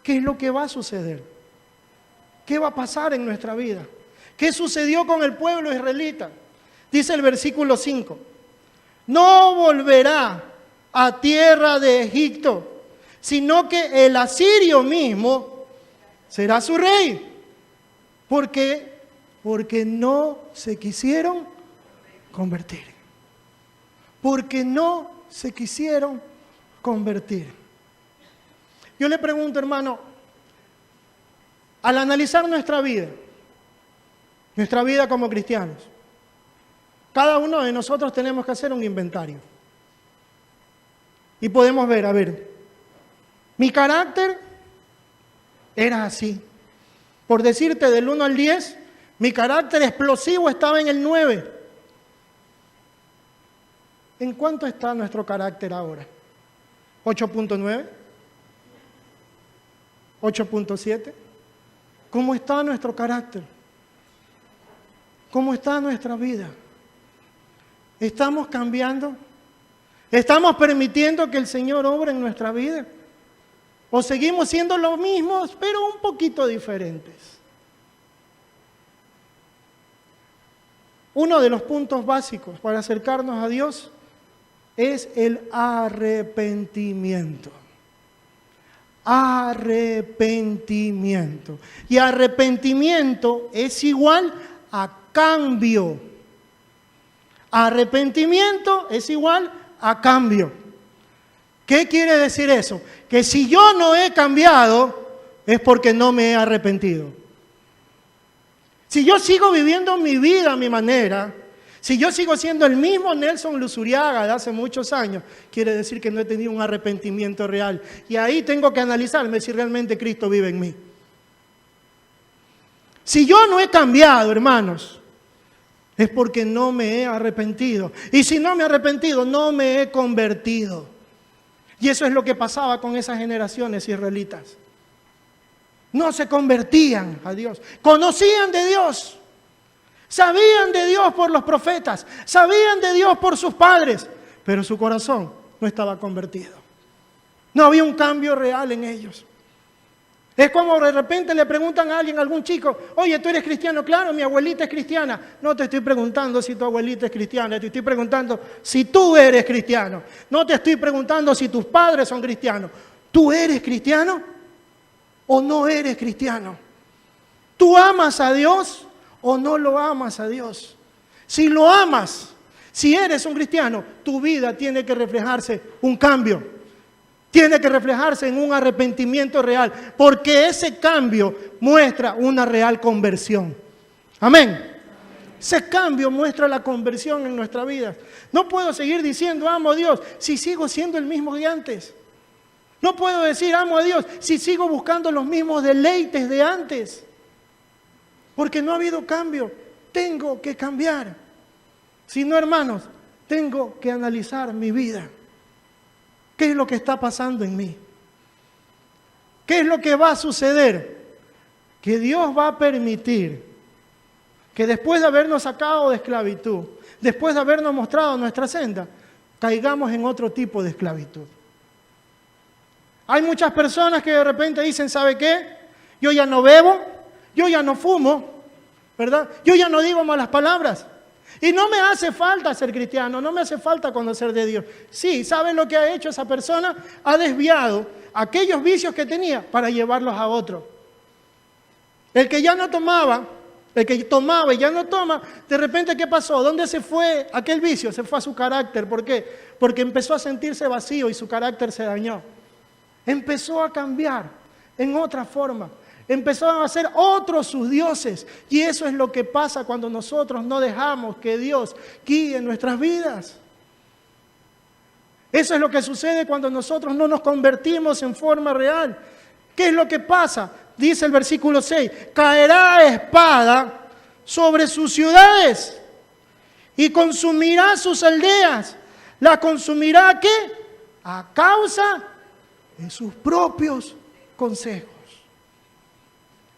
¿qué es lo que va a suceder? ¿Qué va a pasar en nuestra vida? ¿Qué sucedió con el pueblo israelita? Dice el versículo 5, no volverá a tierra de Egipto, sino que el asirio mismo será su rey. ¿Por qué? Porque no se quisieron convertir. Porque no se quisieron convertir. Yo le pregunto, hermano, al analizar nuestra vida como cristianos, cada uno de nosotros tenemos que hacer un inventario. Y podemos ver, a ver, mi carácter era así. Por decirte, del 1 al 10, mi carácter explosivo estaba en el 9. ¿En cuánto está nuestro carácter ahora? ¿8.9? ¿8.7? ¿Cómo está nuestro carácter? ¿Cómo está nuestra vida? ¿Estamos cambiando? ¿Estamos permitiendo que el Señor obre en nuestra vida? ¿O seguimos siendo los mismos, pero un poquito diferentes? Uno de los puntos básicos para acercarnos a Dios es el arrepentimiento. Arrepentimiento. Y arrepentimiento es igual a cambio. Arrepentimiento es igual a cambio. ¿Qué quiere decir eso? Que si yo no he cambiado, es porque no me he arrepentido. Si yo sigo viviendo mi vida a mi manera, si yo sigo siendo el mismo Nelson Luzuriaga de hace muchos años, quiere decir que no he tenido un arrepentimiento real. Y ahí tengo que analizarme si realmente Cristo vive en mí. Si yo no he cambiado, hermanos, es porque no me he arrepentido. Y si no me he arrepentido, no me he convertido. Y eso es lo que pasaba con esas generaciones israelitas. No se convertían a Dios. Conocían de Dios. Sabían de Dios por los profetas. Sabían de Dios por sus padres. Pero su corazón no estaba convertido. No había un cambio real en ellos. Es como de repente le preguntan a alguien, a algún chico, oye, ¿tú eres cristiano? Claro, mi abuelita es cristiana. No te estoy preguntando si tu abuelita es cristiana, te estoy preguntando si tú eres cristiano. No te estoy preguntando si tus padres son cristianos. ¿Tú eres cristiano o no eres cristiano? ¿Tú amas a Dios o no lo amas a Dios? Si lo amas, si eres un cristiano, tu vida tiene que reflejarse un cambio. Tiene que reflejarse en un arrepentimiento real, porque ese cambio muestra una real conversión. Amén. Ese cambio muestra la conversión en nuestra vida. No puedo seguir diciendo amo a Dios si sigo siendo el mismo de antes. No puedo decir amo a Dios si sigo buscando los mismos deleites de antes. Porque no ha habido cambio. Tengo que cambiar. Si no, hermanos, tengo que analizar mi vida. ¿Qué es lo que está pasando en mí? ¿Qué es lo que va a suceder? Que Dios va a permitir que después de habernos sacado de esclavitud, después de habernos mostrado nuestra senda, caigamos en otro tipo de esclavitud. Hay muchas personas que de repente dicen, ¿sabe qué? Yo ya no bebo, yo ya no fumo, ¿verdad? Yo ya no digo malas palabras. Y no me hace falta ser cristiano, no me hace falta conocer de Dios. Sí, ¿saben lo que ha hecho esa persona? Ha desviado aquellos vicios que tenía para llevarlos a otro. El que ya no tomaba, el que tomaba y ya no toma, de repente, ¿qué pasó? ¿Dónde se fue aquel vicio? Se fue a su carácter. ¿Por qué? Porque empezó a sentirse vacío y su carácter se dañó. Empezó a cambiar en otra forma. Empezaron a ser otros sus dioses. Y eso es lo que pasa cuando nosotros no dejamos que Dios guíe nuestras vidas. Eso es lo que sucede cuando nosotros no nos convertimos en forma real. ¿Qué es lo que pasa? Dice el versículo 6, caerá espada sobre sus ciudades y consumirá sus aldeas. ¿La consumirá qué? A causa de sus propios consejos.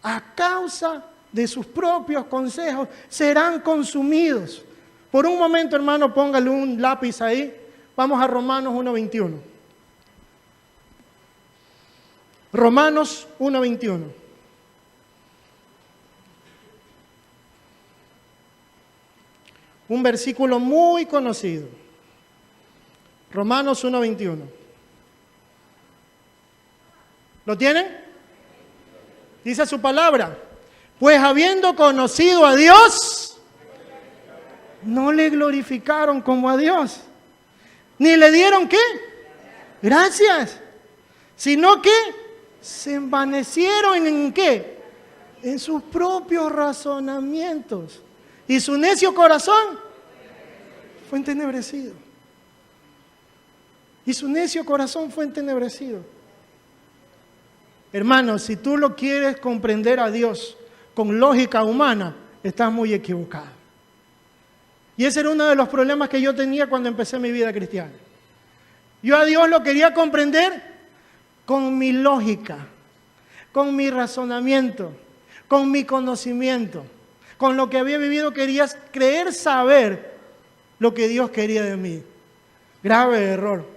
A causa de sus propios consejos serán consumidos. Por un momento, hermano, póngale un lápiz ahí. Vamos a Romanos 1:21. Romanos 1:21. Un versículo muy conocido. Romanos 1:21. ¿Lo tienen? Dice su palabra, pues habiendo conocido a Dios, no le glorificaron como a Dios, ni le dieron ¿qué? Gracias, sino que se envanecieron en ¿qué? En sus propios razonamientos, y su necio corazón fue entenebrecido. Y su necio corazón fue entenebrecido. Hermanos, si tú lo quieres comprender a Dios con lógica humana, estás muy equivocado. Y ese era uno de los problemas que yo tenía cuando empecé mi vida cristiana. Yo a Dios lo quería comprender con mi lógica, con mi razonamiento, con mi conocimiento, con lo que había vivido. Quería creer saber lo que Dios quería de mí. Grave error.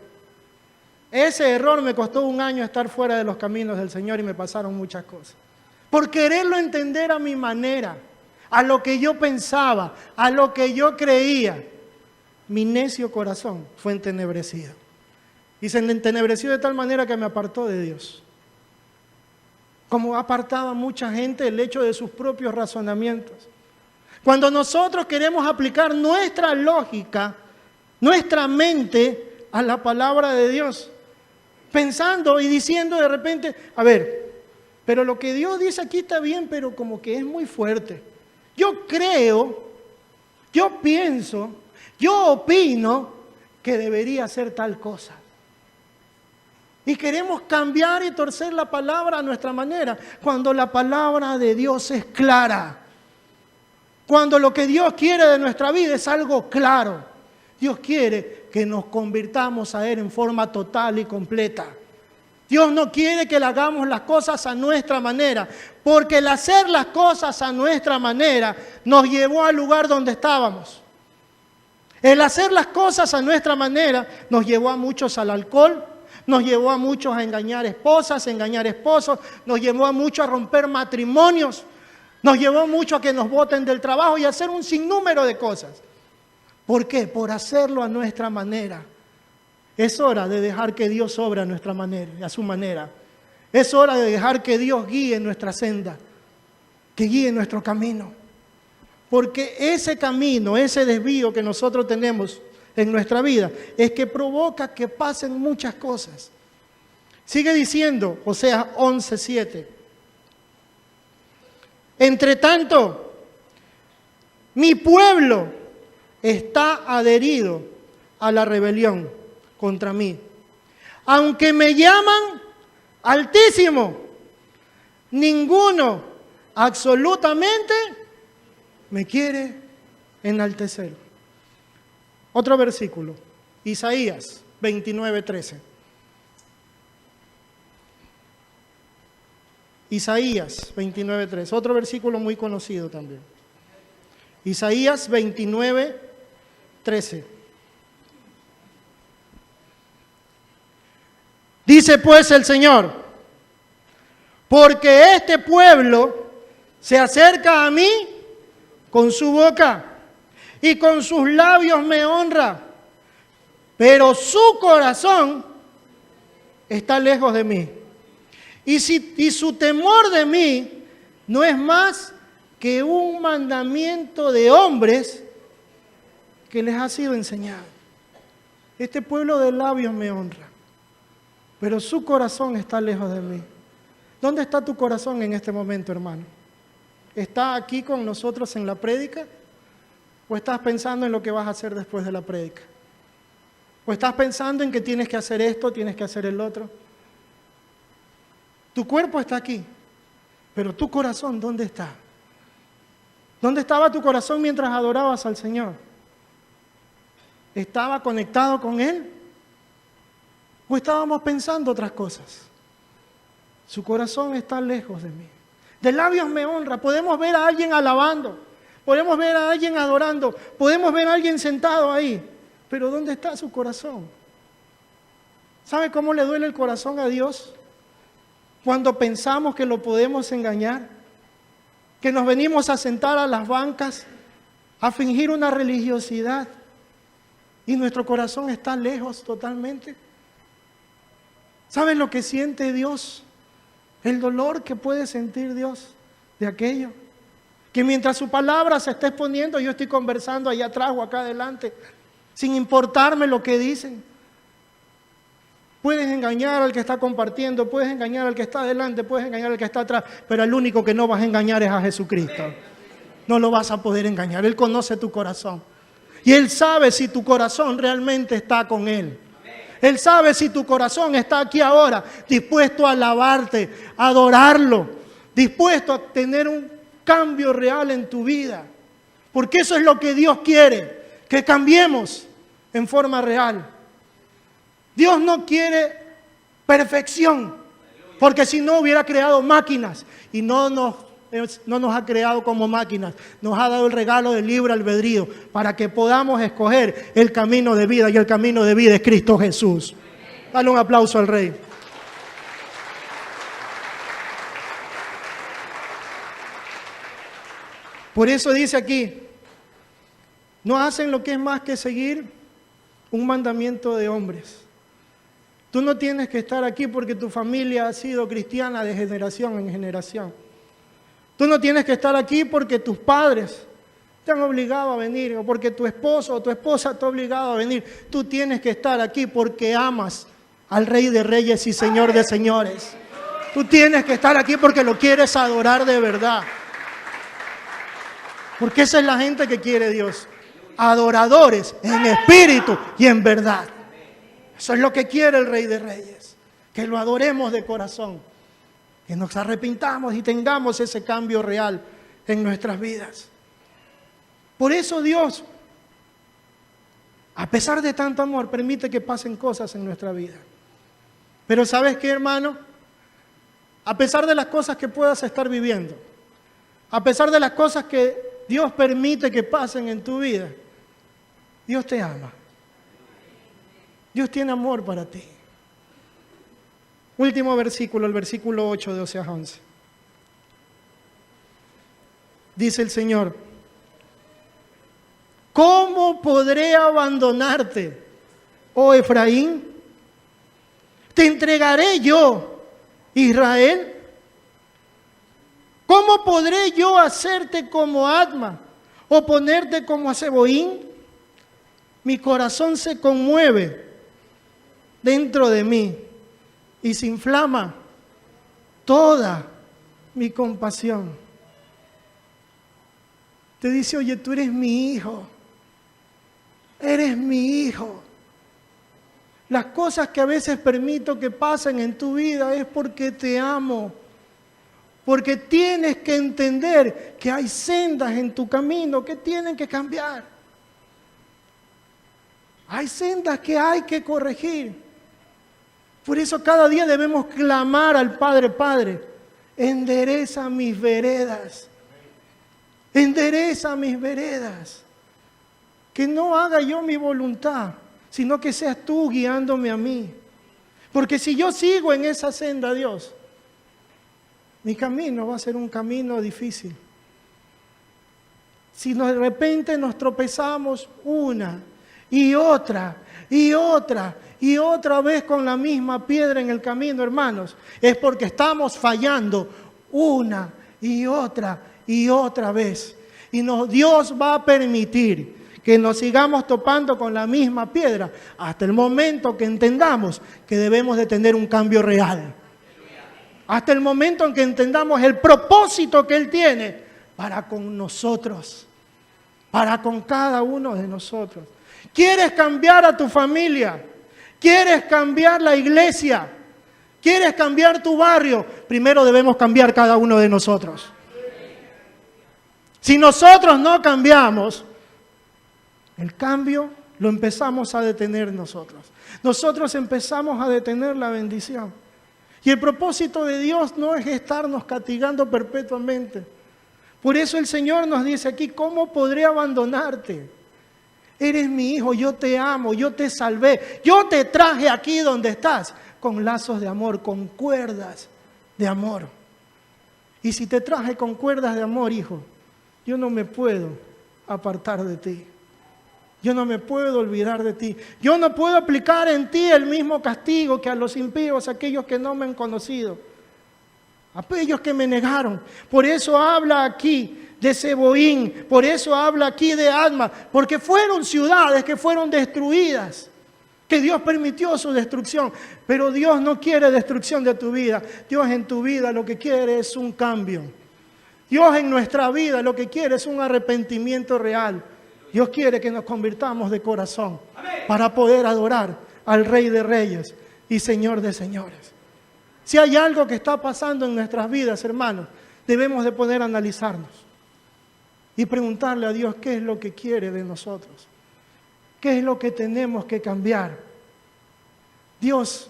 Ese error me costó 1 año estar fuera de los caminos del Señor y me pasaron muchas cosas. Por quererlo entender a mi manera, a lo que yo pensaba, a lo que yo creía, mi necio corazón fue entenebrecido. Y se entenebreció de tal manera que me apartó de Dios. Como ha apartado a mucha gente el hecho de sus propios razonamientos. Cuando nosotros queremos aplicar nuestra lógica, nuestra mente a la palabra de Dios, pensando y diciendo de repente, a ver, pero lo que Dios dice aquí está bien, pero como que es muy fuerte. Yo creo, yo pienso, yo opino que debería ser tal cosa. Y queremos cambiar y torcer la palabra a nuestra manera, cuando la palabra de Dios es clara. Cuando lo que Dios quiere de nuestra vida es algo claro. Dios quiere que nos convirtamos a Él en forma total y completa. Dios no quiere que le hagamos las cosas a nuestra manera, porque el hacer las cosas a nuestra manera nos llevó al lugar donde estábamos. El hacer las cosas a nuestra manera nos llevó a muchos al alcohol, nos llevó a muchos a engañar esposas, a engañar esposos, nos llevó a muchos a romper matrimonios, nos llevó mucho a que nos boten del trabajo y a hacer un sinnúmero de cosas. ¿Por qué? Por hacerlo a nuestra manera. Es hora de dejar que Dios obre a nuestra manera, a su manera. Es hora de dejar que Dios guíe nuestra senda, que guíe nuestro camino. Porque ese camino, ese desvío que nosotros tenemos en nuestra vida, es que provoca que pasen muchas cosas. Sigue diciendo, Oseas 11:7. Entre tanto, mi pueblo está adherido a la rebelión contra mí. Aunque me llaman Altísimo, ninguno absolutamente me quiere enaltecer. Otro versículo, Isaías 29:13. Isaías 29:13, otro versículo muy conocido también. Isaías 29:13. Dice pues el Señor, porque este pueblo se acerca a mí con su boca y con sus labios me honra, pero su corazón está lejos de mí. Y su temor de mí no es más que un mandamiento de hombres que les ha sido enseñado. Este pueblo de labios me honra, pero su corazón está lejos de mí. ¿Dónde está tu corazón en este momento, hermano? ¿Está aquí con nosotros en la prédica? ¿O estás pensando en lo que vas a hacer después de la prédica? ¿O estás pensando en que tienes que hacer esto, tienes que hacer el otro? Tu cuerpo está aquí, pero tu corazón, ¿dónde está? ¿Dónde estaba tu corazón mientras adorabas al Señor? ¿Estaba conectado con Él? ¿O estábamos pensando otras cosas? Su corazón está lejos de mí. De labios me honra. Podemos ver a alguien alabando, podemos ver a alguien adorando, podemos ver a alguien sentado ahí, pero ¿dónde está su corazón? ¿Sabe cómo le duele el corazón a Dios? Cuando pensamos que lo podemos engañar, que nos venimos a sentar a las bancas, a fingir una religiosidad, y nuestro corazón está lejos totalmente. ¿Saben lo que siente Dios? El dolor que puede sentir Dios de aquello. Que mientras su palabra se está exponiendo, yo estoy conversando allá atrás o acá adelante, sin importarme lo que dicen. Puedes engañar al que está compartiendo, puedes engañar al que está adelante, puedes engañar al que está atrás, pero al único que no vas a engañar es a Jesucristo. No lo vas a poder engañar. Él conoce tu corazón. Y Él sabe si tu corazón realmente está con Él. Él sabe si tu corazón está aquí ahora, dispuesto a alabarte, a adorarlo, dispuesto a tener un cambio real en tu vida. Porque eso es lo que Dios quiere, que cambiemos en forma real. Dios no quiere perfección, porque si no hubiera creado máquinas y no nos ha creado como máquinas, nos ha dado el regalo del libre albedrío para que podamos escoger el camino de vida, y el camino de vida es Cristo Jesús. Dale un aplauso al Rey. Por eso dice aquí, no hacen lo que es más que seguir un mandamiento de hombres. Tú no tienes que estar aquí porque tu familia ha sido cristiana de generación en generación. Tú no tienes que estar aquí porque tus padres te han obligado a venir, o porque tu esposo o tu esposa te ha obligado a venir. Tú tienes que estar aquí porque amas al Rey de Reyes y Señor de Señores. Tú tienes que estar aquí porque lo quieres adorar de verdad. Porque esa es la gente que quiere Dios. Adoradores en espíritu y en verdad. Eso es lo que quiere el Rey de Reyes. Que lo adoremos de corazón. Que nos arrepintamos y tengamos ese cambio real en nuestras vidas. Por eso Dios, a pesar de tanto amor, permite que pasen cosas en nuestra vida. Pero ¿sabes qué, hermano? A pesar de las cosas que puedas estar viviendo, a pesar de las cosas que Dios permite que pasen en tu vida, Dios te ama. Dios tiene amor para ti. Último versículo, el versículo 8 de Oseas 11. Dice el Señor: ¿cómo podré abandonarte, oh Efraín? ¿Te entregaré yo, Israel? ¿Cómo podré yo hacerte como Adma o ponerte como a Zeboín? Mi corazón se conmueve dentro de mí y se inflama toda mi compasión. Te dice: oye, tú eres mi hijo, eres mi hijo. Las cosas que a veces permito que pasen en tu vida es porque te amo. Porque tienes que entender que hay sendas en tu camino que tienen que cambiar. Hay sendas que hay que corregir. Por eso cada día debemos clamar al Padre: Padre, endereza mis veredas. Endereza mis veredas. Que no haga yo mi voluntad, sino que seas tú guiándome a mí. Porque si yo sigo en esa senda, Dios, mi camino va a ser un camino difícil. Si de repente nos tropezamos una y otra y otra y otra vez con la misma piedra en el camino, hermanos, es porque estamos fallando una y otra vez. Y Dios va a permitir que nos sigamos topando con la misma piedra hasta el momento que entendamos que debemos de tener un cambio real. Hasta el momento en que entendamos el propósito que Él tiene para con nosotros, para con cada uno de nosotros. ¿Quieres cambiar a tu familia? ¿Quieres cambiar la iglesia? ¿Quieres cambiar tu barrio? Primero debemos cambiar cada uno de nosotros. Si nosotros no cambiamos, el cambio lo empezamos a detener nosotros. Nosotros empezamos a detener la bendición. Y el propósito de Dios no es estarnos castigando perpetuamente. Por eso el Señor nos dice aquí, ¿cómo podré abandonarte? Eres mi hijo, yo te amo, yo te salvé, yo te traje aquí donde estás, con lazos de amor, con cuerdas de amor. Y si te traje con cuerdas de amor, hijo, yo no me puedo apartar de ti. Yo no me puedo olvidar de ti. Yo no puedo aplicar en ti el mismo castigo que a los impíos, aquellos que no me han conocido, aquellos que me negaron. Por eso habla aquí de Seboín, por eso habla aquí de Adma, porque fueron ciudades que fueron destruidas, que Dios permitió su destrucción. Pero Dios no quiere destrucción de tu vida. Dios en tu vida lo que quiere es un cambio. Dios en nuestra vida lo que quiere es un arrepentimiento real. Dios quiere que nos convirtamos de corazón para poder adorar al Rey de Reyes y Señor de Señores. Si hay algo que está pasando en nuestras vidas, hermanos, debemos de poder analizarnos y preguntarle a Dios qué es lo que quiere de nosotros, qué es lo que tenemos que cambiar. Dios,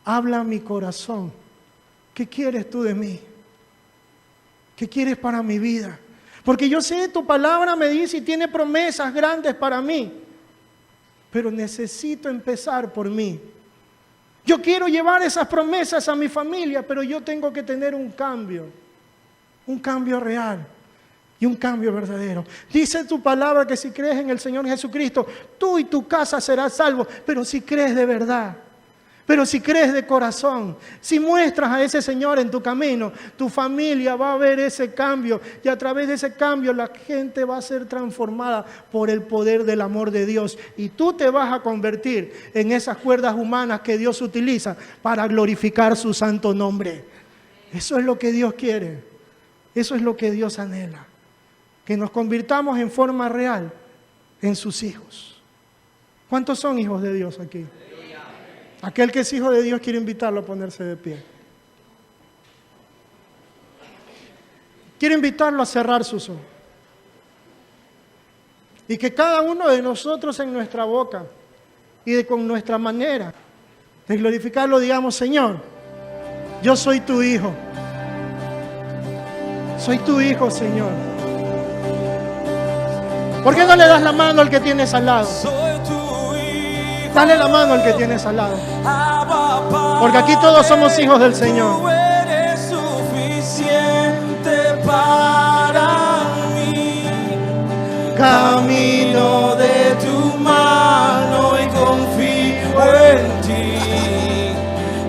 habla a mi corazón. ¿Qué quieres tú de mí? ¿Qué quieres para mi vida? Porque yo sé, tu palabra me dice y tiene promesas grandes para mí. Pero necesito empezar por mí. Yo quiero llevar esas promesas a mi familia, pero yo tengo que tener un cambio real y un cambio verdadero. Dice tu palabra que si crees en el Señor Jesucristo, tú y tu casa serás salvos, pero si crees de verdad. Pero si crees de corazón, si muestras a ese Señor en tu camino, tu familia va a ver ese cambio y a través de ese cambio la gente va a ser transformada por el poder del amor de Dios y tú te vas a convertir en esas cuerdas humanas que Dios utiliza para glorificar su santo nombre. Eso es lo que Dios quiere, eso es lo que Dios anhela, que nos convirtamos en forma real en sus hijos. ¿Cuántos son hijos de Dios aquí? Aquel que es hijo de Dios, quiero invitarlo a ponerse de pie. Quiero invitarlo a cerrar sus ojos. Y que cada uno de nosotros en nuestra boca y con nuestra manera de glorificarlo digamos, Señor, yo soy tu hijo. Soy tu hijo, Señor. ¿Por qué no le das la mano al que tienes al lado? Dale la mano al que tienes al lado. Porque aquí todos somos hijos del Señor. Tú eres suficiente para mí. Camino de tu mano y confío en ti.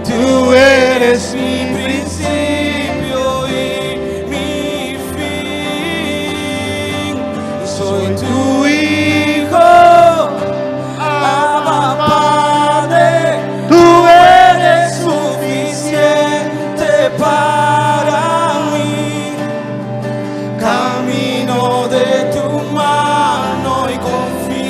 Tú eres mi principio y mi fin. Soy tu hijo. Tú eres suficiente para mí. Camino de tu mano y confío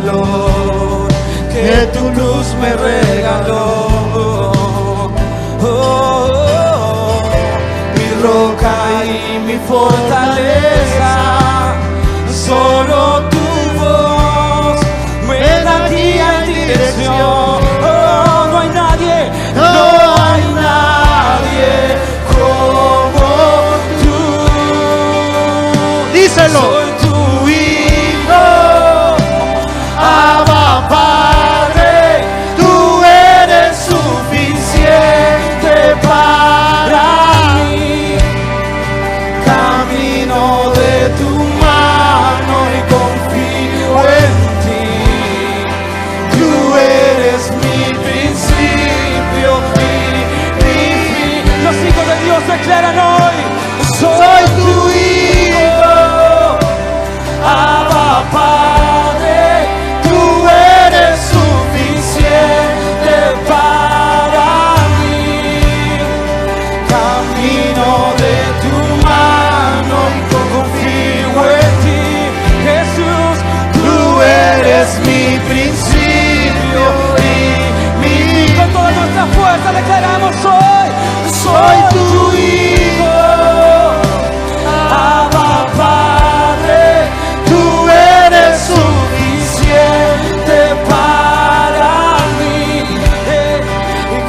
valor que tu cruz me regaló. Mi roca y mi fortaleza, solo tu voz me da guía y dirección. No hay nadie, no hay nadie como tú. Díselo. Soy tu hijo, Abba Padre, tú eres suficiente para mí. Camino de tu mano y confío en ti. Tú eres mi principio y mi fin. Los hijos de Dios declaran hoy: soy tu hijo, Abba Padre, tú eres suficiente para mí. Camino de tu mano y confío en ti, Jesús. Tú eres mi principio y mi fin. Con toda nuestra fuerza declaramos hoy: soy tu hijo, Abba Padre, tú eres suficiente para mí.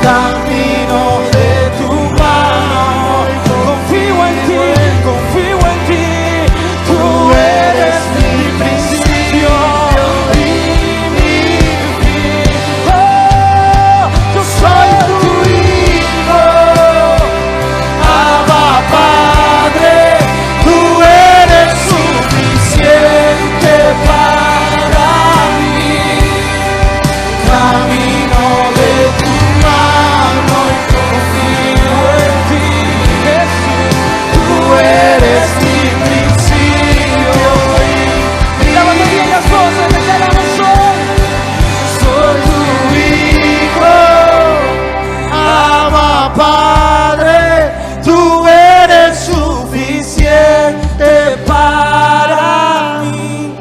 Camino de tu mano, confío en ti, confío en ti. Tú eres mi principio y mi fin. Yo soy tu hijo, Abba Padre, tú eres suficiente para mí. Camino de tu mano y confío en ti, Jesús. Tú eres mi principio y la batería y las voces declaramos hoy: soy tu hijo, Abba Padre, tú eres suficiente para mí.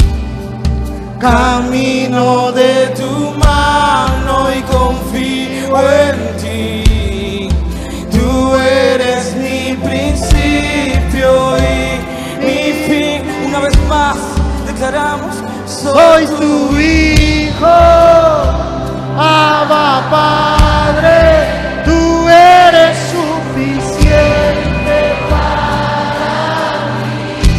Camino de tu mano y confío en ti. Tú eres mi principio y mi fin. Una vez más declaramos: soy tu hijo, Abba Padre, tú eres suficiente para mí.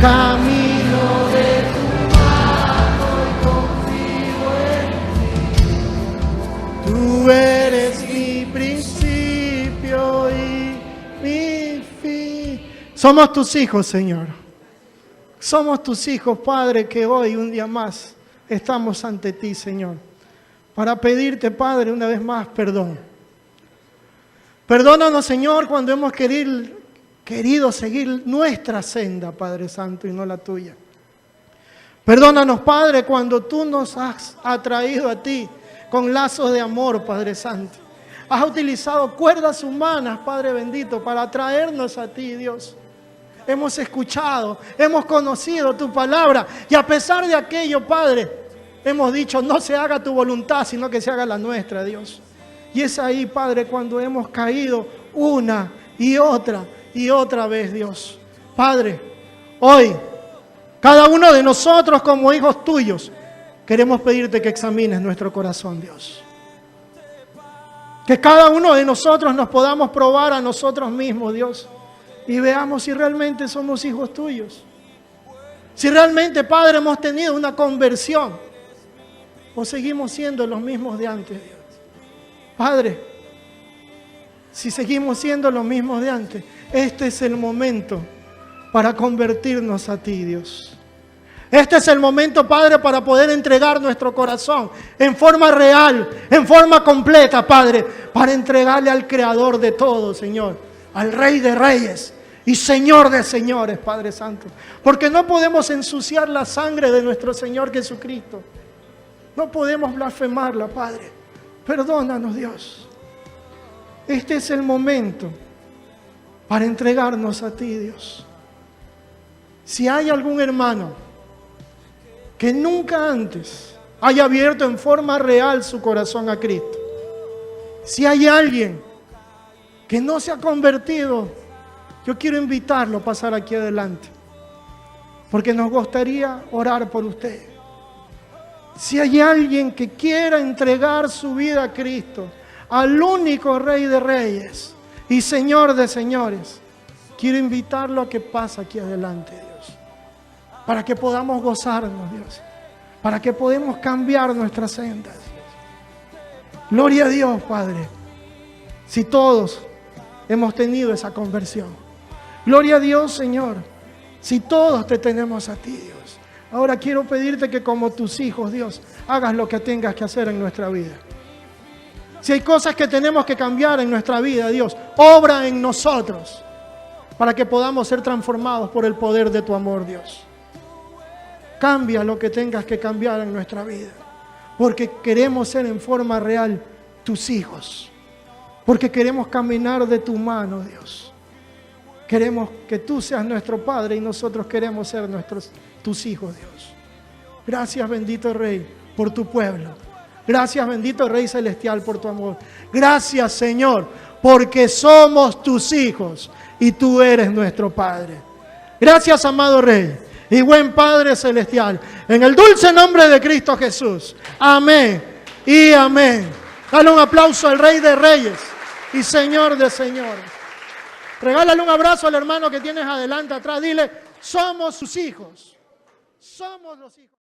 Camino de tu mano y confío en ti. Tú eres mi principio y mi fin. Somos tus hijos, Señor. Somos tus hijos, Padre, que hoy, un día más, estamos ante ti, Señor, para pedirte, Padre, una vez más, perdón. Perdónanos, Señor, cuando hemos querido seguir nuestra senda, Padre Santo, y no la tuya. Perdónanos, Padre, cuando tú nos has atraído a ti con lazos de amor, Padre Santo. Has utilizado cuerdas humanas, Padre bendito, para atraernos a ti, Dios. Hemos escuchado, hemos conocido tu palabra y a pesar de aquello, Padre, hemos dicho: no se haga tu voluntad, sino que se haga la nuestra, Dios. Y es ahí, Padre, cuando hemos caído una y otra vez, Dios. Padre, hoy, cada uno de nosotros como hijos tuyos, queremos pedirte que examines nuestro corazón, Dios. Que cada uno de nosotros nos podamos probar a nosotros mismos, Dios, y veamos si realmente somos hijos tuyos. Si realmente, Padre, hemos tenido una conversión o seguimos siendo los mismos de antes, Dios. Padre, si seguimos siendo los mismos de antes, este es el momento para convertirnos a ti, Dios. Este es el momento, Padre, para poder entregar nuestro corazón en forma real, en forma completa, Padre, para entregarle al Creador de todo, Señor, al Rey de Reyes y Señor de Señores, Padre Santo. Porque no podemos ensuciar la sangre de nuestro Señor Jesucristo. No podemos blasfemarla, Padre. Perdónanos, Dios. Este es el momento para entregarnos a ti, Dios. Si hay algún hermano que nunca antes haya abierto en forma real su corazón a Cristo. Si hay alguien que no se ha convertido, yo quiero invitarlo a pasar aquí adelante, porque nos gustaría orar por usted. Si hay alguien que quiera entregar su vida a Cristo, al único Rey de Reyes y Señor de Señores, quiero invitarlo a que pase aquí adelante, Dios, para que podamos gozarnos, Dios, para que podamos cambiar nuestras sendas, Dios. Gloria a Dios, Padre, si todos hemos tenido esa conversión. Gloria a Dios, Señor, si todos te tenemos a ti, Dios. Ahora quiero pedirte que como tus hijos, Dios, hagas lo que tengas que hacer en nuestra vida. Si hay cosas que tenemos que cambiar en nuestra vida, Dios, obra en nosotros para que podamos ser transformados por el poder de tu amor, Dios. Cambia lo que tengas que cambiar en nuestra vida, porque queremos ser en forma real tus hijos, porque queremos caminar de tu mano, Dios. Queremos que tú seas nuestro Padre y nosotros queremos ser tus hijos, Dios. Gracias, bendito Rey, por tu pueblo. Gracias, bendito Rey Celestial, por tu amor. Gracias, Señor, porque somos tus hijos y tú eres nuestro Padre. Gracias, amado Rey y buen Padre Celestial, en el dulce nombre de Cristo Jesús. Amén y amén. Dale un aplauso al Rey de Reyes y Señor de Señores. Regálale un abrazo al hermano que tienes adelante, atrás. Dile, somos sus hijos. Somos los hijos.